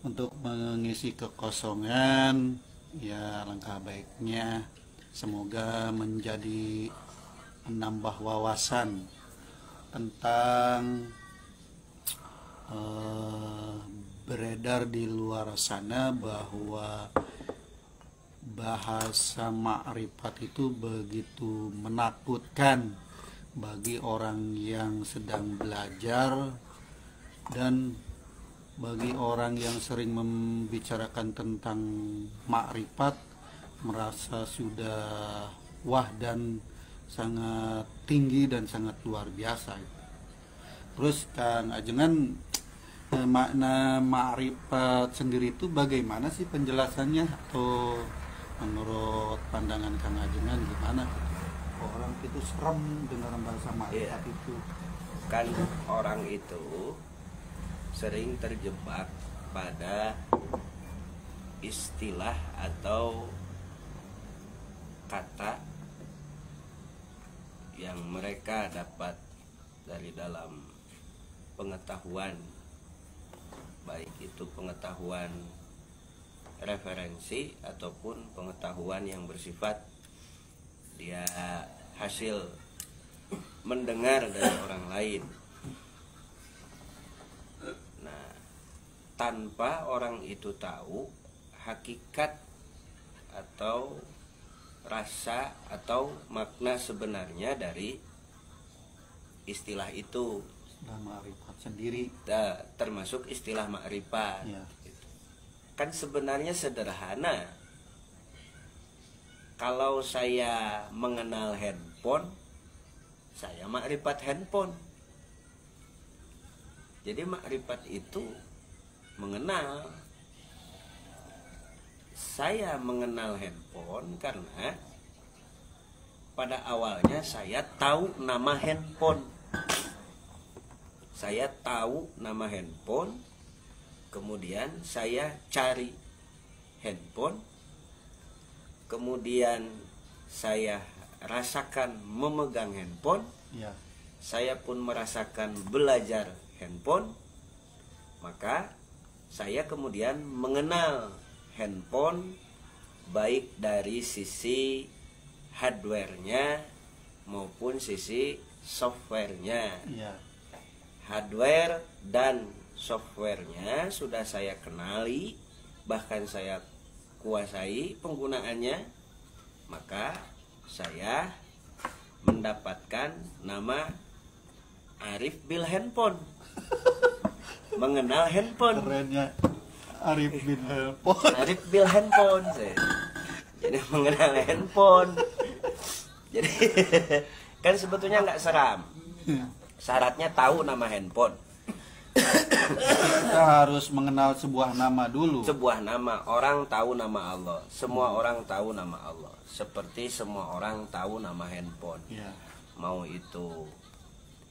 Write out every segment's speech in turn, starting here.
untuk mengisi kekosongan, ya langkah baiknya semoga menjadi menambah wawasan tentang beredar di luar sana bahwa bahasa ma'rifat itu begitu menakutkan bagi orang yang sedang belajar, dan bagi orang yang sering membicarakan tentang makrifat merasa sudah wah dan sangat tinggi dan sangat luar biasa. Terus Kang Ajengan, makna makrifat sendiri itu bagaimana sih penjelasannya, atau menurut pandangan Kang Ajengan gimana? Orang itu serem dengar bahasa makrifat itu. Kan orang itu sering terjebak pada istilah atau kata yang mereka dapat dari dalam pengetahuan, baik itu pengetahuan referensi ataupun pengetahuan yang bersifat dia hasil mendengar dari orang lain. Nah, tanpa orang itu tahu hakikat atau rasa atau makna sebenarnya dari istilah itu, Istilah makrifat sendiri, termasuk istilah makrifat ya. Kan sebenarnya sederhana. Kalau saya mengenal handphone, saya makrifat handphone. Jadi makrifat itu mengenal. Saya mengenal handphone karena pada awalnya saya tahu nama handphone. Saya tahu nama handphone, kemudian saya cari handphone, kemudian saya rasakan memegang handphone, Ya. saya pun merasakan belajar handphone, maka saya kemudian mengenal handphone baik dari sisi hardware-nya maupun sisi software-nya. Ya. Hardware dan software-nya sudah saya kenali, bahkan saya kuasai penggunaannya, maka saya mendapatkan nama Arif Bil Handphone. Mengenal handphone. Kerennya Arif bin Handphone. Arif Bil Handphone. Jadi mengenal handphone. Jadi kan sebetulnya nggak seram. Syaratnya tahu nama handphone. Kita harus mengenal sebuah nama dulu. Sebuah nama, orang tahu nama Allah. Semua orang tahu nama Allah. Seperti semua orang tahu nama handphone. Ya. Mau itu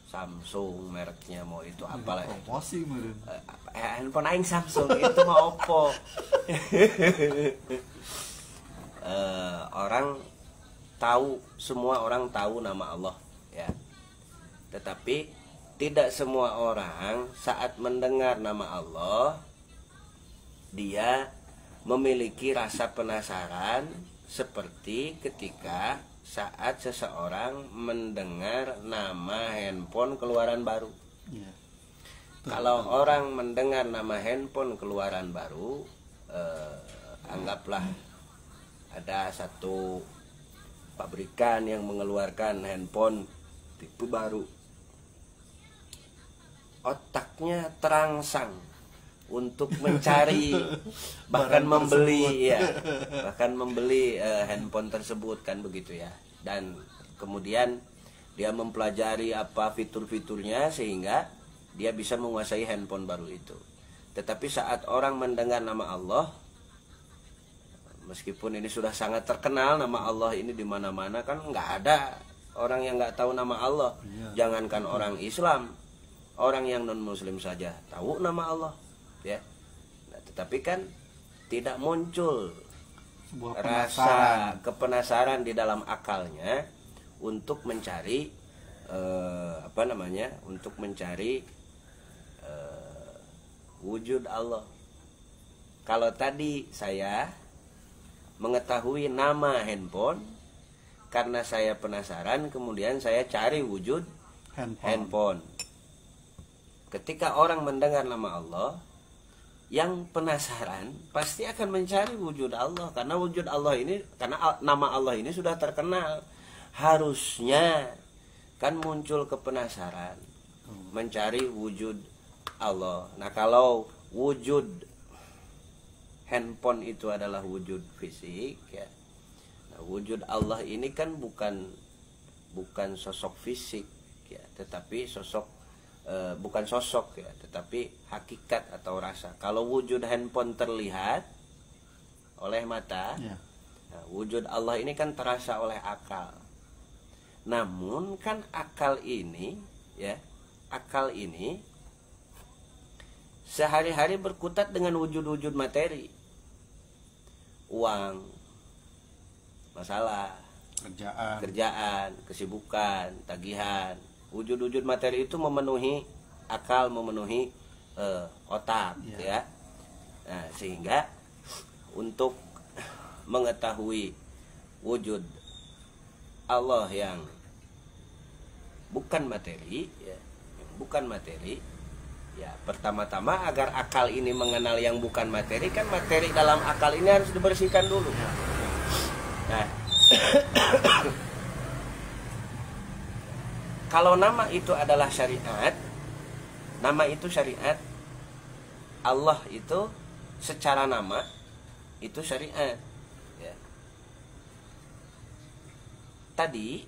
Samsung mereknya, mau itu apalah. Promosi meureun. Handphone aing Samsung itu mah Oppo. Orang tahu, semua orang tahu nama Allah, ya. Tetapi tidak semua orang saat mendengar nama Allah dia memiliki rasa penasaran seperti ketika saat seseorang mendengar nama handphone keluaran baru. Ya. Kalau orang mendengar nama handphone keluaran baru, anggaplah ada satu pabrikan yang mengeluarkan handphone tipe baru. Otaknya terangsang untuk mencari bahkan membeli, ya, bahkan membeli handphone tersebut, kan begitu ya. Dan kemudian dia mempelajari apa fitur-fiturnya sehingga dia bisa menguasai handphone baru itu. Tetapi saat orang mendengar nama Allah, meskipun ini sudah sangat terkenal nama Allah ini di mana-mana, kan nggak ada orang yang nggak tahu nama Allah. Jangankan orang Islam, orang yang non Muslim saja tahu nama Allah, ya. Nah, tetapi kan tidak muncul Sebuah rasa kepenasaran di dalam akalnya untuk mencari untuk mencari wujud Allah, kalau tadi saya mengetahui nama handphone karena saya penasaran, kemudian saya cari wujud handphone. Ketika orang mendengar nama Allah, yang penasaran pasti akan mencari wujud Allah, karena wujud Allah ini, karena nama Allah ini sudah terkenal. Harusnya kan muncul kepenasaran mencari wujud Allah. Nah, kalau wujud handphone itu adalah wujud fisik ya. Nah, wujud Allah ini kan bukan sosok fisik ya, tetapi bukan sosok ya, tetapi hakikat atau rasa. Kalau wujud handphone terlihat oleh mata, Ya. nah, wujud Allah ini kan terasa oleh akal. Namun kan akal ini ya, akal ini sehari-hari berkutat dengan wujud-wujud materi. Uang, masalah, kerjaan, kesibukan, tagihan. Wujud-wujud materi itu memenuhi akal, memenuhi otak ya. Nah, sehingga untuk mengetahui wujud Allah yang bukan materi ya, bukan materi ya, pertama-tama agar akal ini mengenal yang bukan materi, kan materi dalam akal ini harus dibersihkan dulu. Nah, kalau nama itu adalah syariat, nama itu syariat, Allah itu secara nama itu syariat ya. Tadi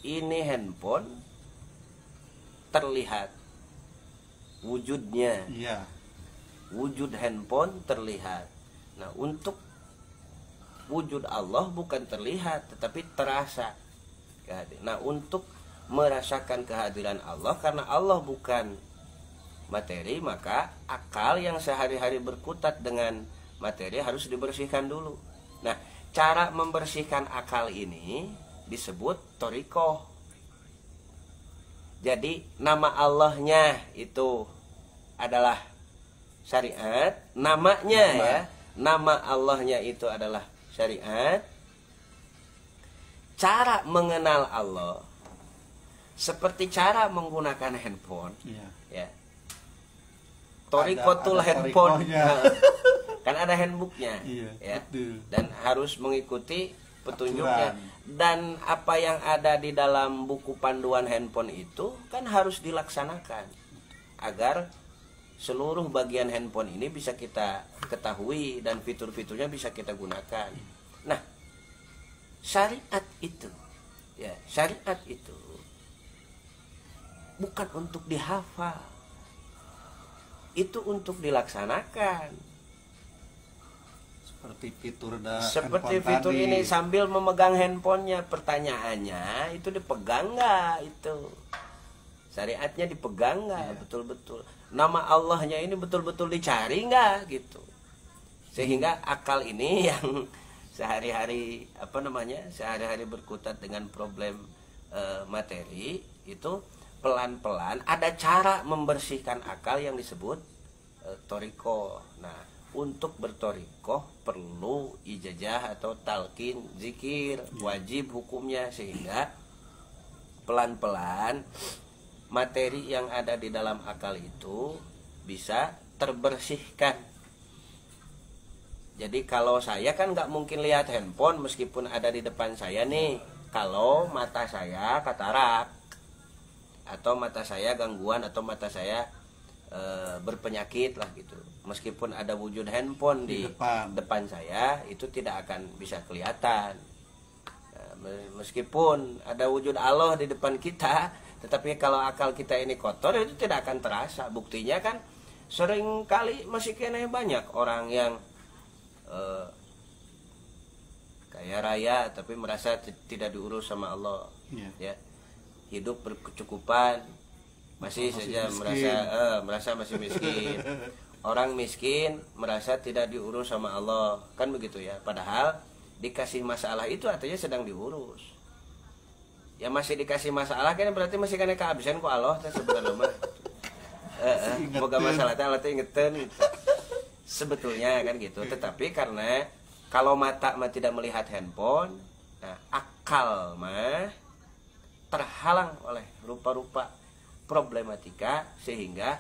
ini handphone terlihat wujudnya, Iya. wujud handphone terlihat. Nah, untuk wujud Allah bukan terlihat tetapi terasa. Nah, untuk merasakan kehadiran Allah, karena Allah bukan materi, maka akal yang sehari-hari berkutat dengan materi harus dibersihkan dulu. Nah, cara membersihkan akal ini disebut thoriqoh. Jadi nama Allahnya itu adalah syariat, namanya ya, nama Allahnya itu adalah syariat. Cara mengenal Allah seperti cara menggunakan handphone ya. Thoriqotul handphone kan ada handbooknya ya, betul. dan harus mengikuti petunjuknya. Dan apa yang ada di dalam buku panduan handphone itu kan harus dilaksanakan agar seluruh bagian handphone ini bisa kita ketahui dan fitur-fiturnya bisa kita gunakan. Nah, syariat itu ya, syariat itu bukan untuk dihafal, itu untuk dilaksanakan. Seperti fitur tadi. ini sambil memegang handphonenya, pertanyaannya itu dipegang nggak, itu syariatnya dipegang nggak, betul-betul nama Allahnya ini betul-betul dicari nggak gitu, sehingga akal ini yang sehari-hari sehari-hari berkutat dengan problem materi itu pelan-pelan ada cara membersihkan akal yang disebut thoriqoh. Nah, untuk berthoriqoh perlu ijazah atau talqin zikir, wajib hukumnya, sehingga pelan-pelan materi yang ada di dalam akal itu bisa terbersihkan. Jadi kalau saya kan nggak mungkin lihat handphone meskipun ada di depan saya nih, kalau mata saya katarak atau mata saya gangguan atau mata saya berpenyakit lah gitu. Meskipun ada wujud handphone di depan saya, itu tidak akan bisa kelihatan. Meskipun ada wujud Allah di depan kita, tetapi kalau akal kita ini kotor, itu tidak akan terasa. Buktinya kan sering kali masih kena banyak orang yang kaya raya tapi merasa tidak diurus sama Allah ya. Hidup berkecukupan masih saja merasa masih miskin. Orang miskin merasa tidak diurus sama Allah, kan begitu ya. Padahal dikasih masalah itu artinya sedang diurus. Ya masih dikasih masalah kan berarti masih kena kehabisan ku Allah teh sebenarnya mah. Boga masalah teh Allah teh ingeteun gitu. sebetulnya kan gitu. Tetapi karena kalau mata mah tidak melihat handphone, nah akal mah terhalang oleh rupa-rupa problematika sehingga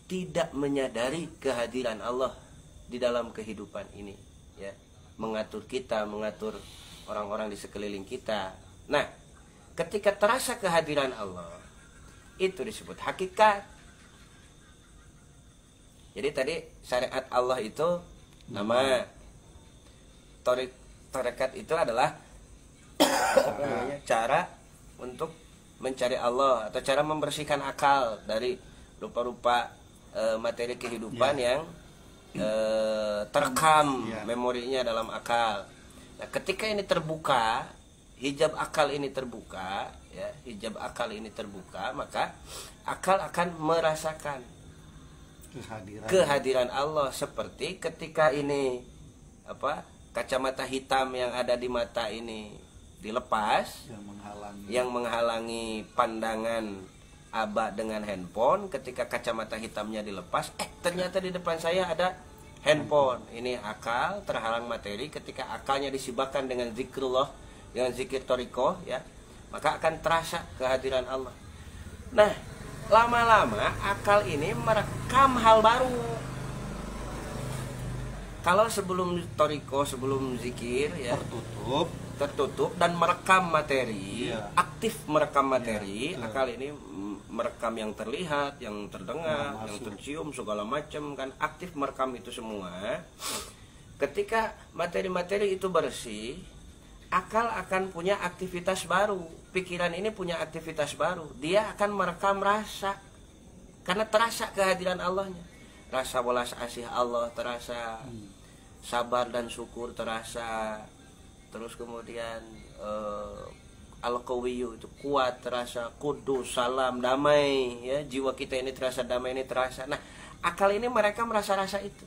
tidak menyadari kehadiran Allah di dalam kehidupan ini, ya, mengatur kita, mengatur orang-orang di sekeliling kita. Nah, ketika terasa kehadiran Allah, itu disebut hakikat. Jadi tadi syariat Allah itu nama, tarekat itu adalah cara untuk mencari Allah atau cara membersihkan akal dari rupa-rupa materi kehidupan yang terekam memorinya dalam akal. Nah, ketika ini terbuka, hijab akal ini terbuka, ya, hijab akal ini terbuka, maka akal akan merasakan kehadiran Allah. Seperti ketika ini kacamata hitam yang ada di mata ini dilepas, yang menghalangi pandangan Aba dengan handphone. Ketika kacamata hitamnya dilepas, ternyata di depan saya ada handphone. Ini akal terhalang materi. Ketika akalnya disibakkan dengan zikrullah, dengan zikir torikoh, ya, maka akan terasa kehadiran Allah. Nah, lama-lama akal ini merekam hal baru. Kalau sebelum torikoh, sebelum zikir, ya, tertutup dan merekam materi, aktif merekam materi, akal ini merekam yang terlihat, yang terdengar, yang tercium, segala macam, kan aktif merekam itu semua. Ketika materi-materi itu bersih, akal akan punya aktivitas baru, pikiran ini punya aktivitas baru, dia akan merekam rasa, karena terasa kehadiran Allahnya, rasa welas asih Allah terasa, sabar dan syukur terasa, terus kemudian al-qawiyu itu kuat terasa, kudus, salam, damai, ya, jiwa kita ini terasa damai, ini terasa. Nah, akal ini mereka merasa-rasa itu.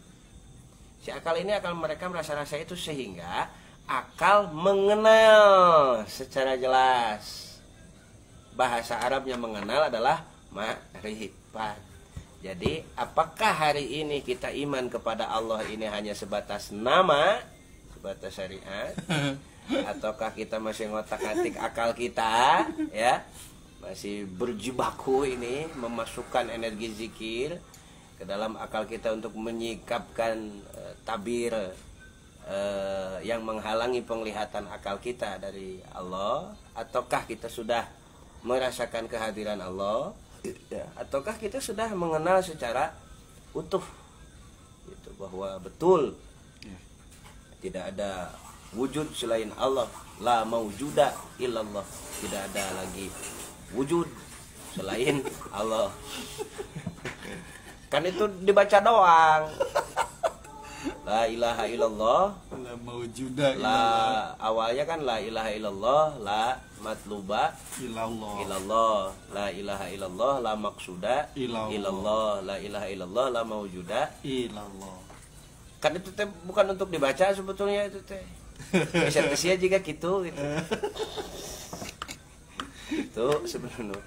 Si akal ini akan mereka merasa-rasa itu sehingga akal mengenal secara jelas. Bahasa Arabnya mengenal adalah ma'rifat. Jadi, apakah hari ini kita iman kepada Allah ini hanya sebatas nama, sebatas syariat, ataukah kita masih ngotak-atik akal kita, ya, masih berjibaku ini memasukkan energi zikir ke dalam akal kita untuk menyikapkan tabir yang menghalangi penglihatan akal kita dari Allah, ataukah kita sudah merasakan kehadiran Allah, ya, ataukah kita sudah mengenal secara utuh itu bahwa betul tidak ada wujud selain Allah, la maujuda illallah, tidak ada lagi wujud selain Allah. Kan itu dibaca doang, la ilaha illallah, la maujuda la awalnya kan la ilaha illallah, la matluba ilallah, la ilaha illallah, la maksuda ilallah, la ilaha illallah, la maujuda ilallah. Kan itu teh bukan untuk dibaca sebetulnya, itu teh bisa tersia jika gitu. Itu sebenarnya.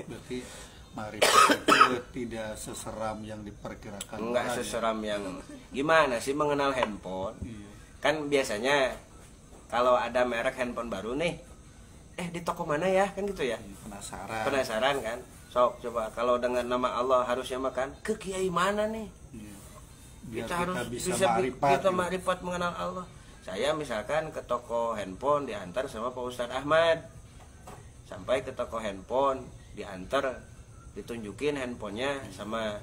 Berarti marifat itu tidak seseram yang diperkirakan. Enggak seseram yang gimana sih mengenal handphone. Kan biasanya kalau ada merek handphone baru nih, di toko mana ya, kan gitu ya. Penasaran kan. Sok coba kalau dengan nama Allah harusnya makan ke kiai mana nih. Biar kita harus bisa marifat mengenal Allah. Saya misalkan ke toko handphone diantar sama Pak Ustadz Ahmad, sampai ke toko handphone diantar, ditunjukin handphonenya sama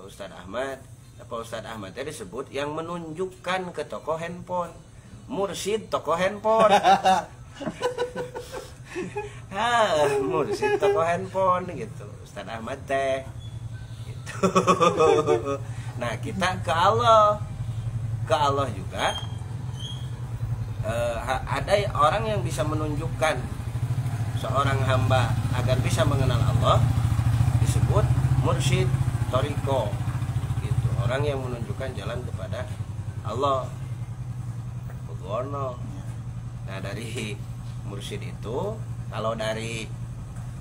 Ustadz Ahmad. Nah, Pak Ustadz Ahmad tadi disebut yang menunjukkan ke toko handphone, mursyid toko handphone. Mursyid toko handphone gitu, Ustadz Ahmad teh gitu. Nah, kita ke Allah juga ada orang yang bisa menunjukkan seorang hamba agar bisa mengenal Allah, disebut mursyid toriko gitu, orang yang menunjukkan jalan kepada Allah. Begono. Nah, dari mursyid itu, kalau dari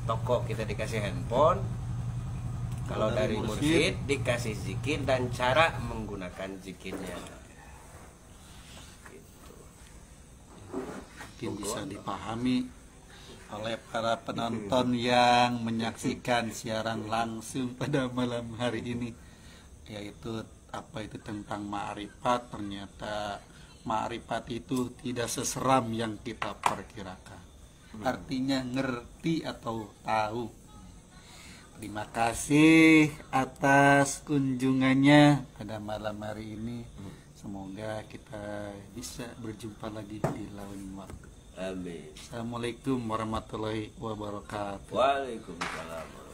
toko kita dikasih handphone, Kalau dari mursyid dikasih zikir dan cara menggunakan zikirnya. Gitu. Mungkin bisa dipahami oleh para penonton yang menyaksikan siaran langsung pada malam hari ini, yaitu apa itu tentang ma'rifat. Ternyata ma'rifat itu tidak seseram yang kita perkirakan. Artinya ngerti atau tahu. Terima kasih atas kunjungannya pada malam hari ini. Semoga kita bisa berjumpa lagi di lain waktu. Amin. Assalamualaikum warahmatullahi wabarakatuh. Waalaikumsalam.